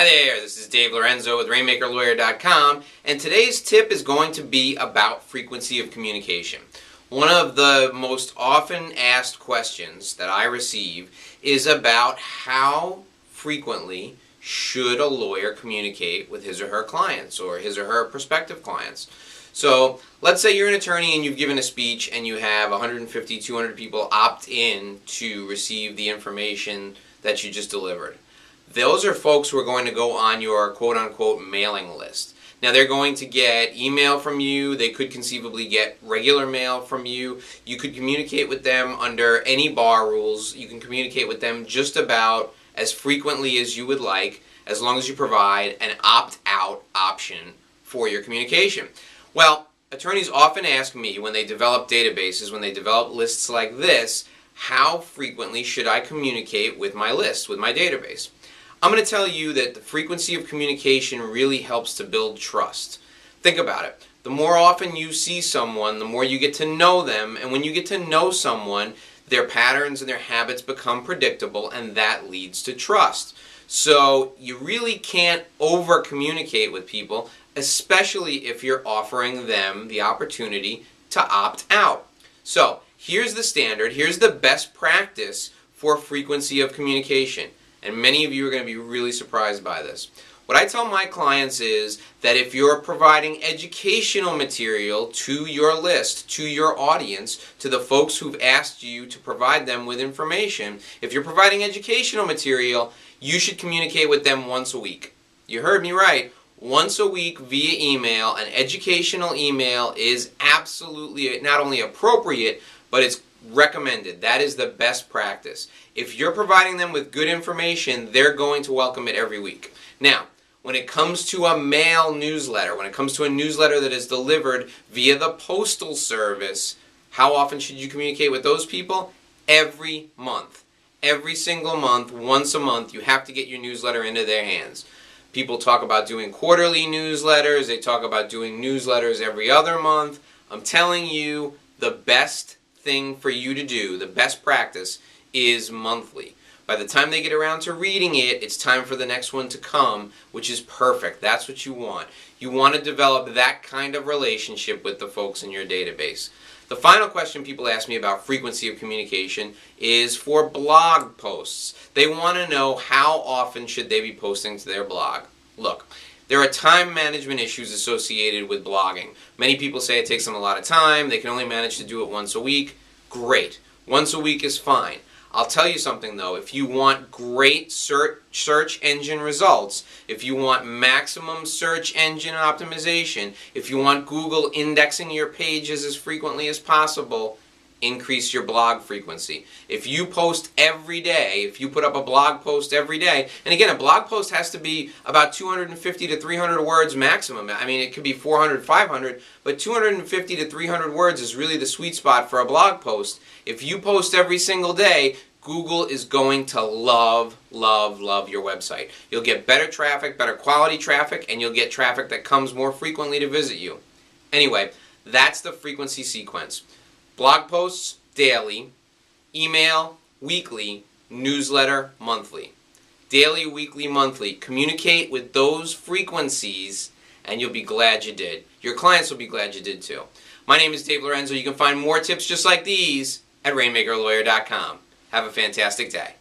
there, this is Dave Lorenzo with RainmakerLawyer.com, and today's tip is going to be about frequency of communication. One of the most often asked questions that I receive is about how frequently should a lawyer communicate with his or her clients or his or her prospective clients. So let's say you're an attorney and you've given a speech and you have 150, 200 people opt in to receive the information that you just delivered. Those are folks who are going to go on your quote-unquote mailing list. Now they're going to get email from you, they could conceivably get regular mail from you, you could communicate with them under any bar rules, you can communicate with them just about as frequently as you would like, as long as you provide an opt-out option for your communication. Well, attorneys often ask me when they develop databases, when they develop lists like this, how frequently should I communicate with my list, with my database? I'm going to tell you that the frequency of communication really helps to build trust. Think about it. The more often you see someone, the more you get to know them, and when you get to know someone, their patterns and their habits become predictable, and that leads to trust. So you really can't over-communicate with people, especially if you're offering them the opportunity to opt out. So here's the standard, here's the best practice for frequency of communication. And many of you are going to be really surprised by this. What I tell my clients is that if you're providing educational material to your list, to your audience, to the folks who've asked you to provide them with information, if you're providing educational material, you should communicate with them once a week. You heard me right. Once a week via email. An educational email is absolutely not only appropriate, but it's recommended. That is the best practice. If you're providing them with good information, they're going to welcome it every week. Now, when it comes to a mail newsletter, when it comes to a newsletter that is delivered via the postal service, how often should you communicate with those people? Every month. Every single month, once a month, you have to get your newsletter into their hands. People talk about doing quarterly newsletters, they talk about doing newsletters every other month. I'm telling you, the best thing for you to do, the best practice, is monthly. By the time they get around to reading it, it's time for the next one to come, which is perfect. That's what you want. You want to develop that kind of relationship with the folks in your database. The final question people ask me about frequency of communication is for blog posts. They want to know how often should they be posting to their blog. Look, there are time management issues associated with blogging. Many people say it takes them a lot of time, they can only manage to do it once a week. Great. Once a week is fine. I'll tell you something though, if you want great search engine results, if you want maximum search engine optimization, if you want Google indexing your pages as frequently as possible, increase your blog frequency. If you post every day, if you put up a blog post every day, and again, a blog post has to be about 250 to 300 words maximum. I mean, it could be 400, 500, but 250 to 300 words is really the sweet spot for a blog post. If you post every single day, Google is going to love, love, love your website. You'll get better traffic, better quality traffic, and you'll get traffic that comes more frequently to visit you. Anyway, that's the frequency sequence. Blog posts, daily. Email, weekly. Newsletter, monthly. Daily, weekly, monthly. Communicate with those frequencies and you'll be glad you did. Your clients will be glad you did too. My name is Dave Lorenzo. You can find more tips just like these at RainmakerLawyer.com. Have a fantastic day.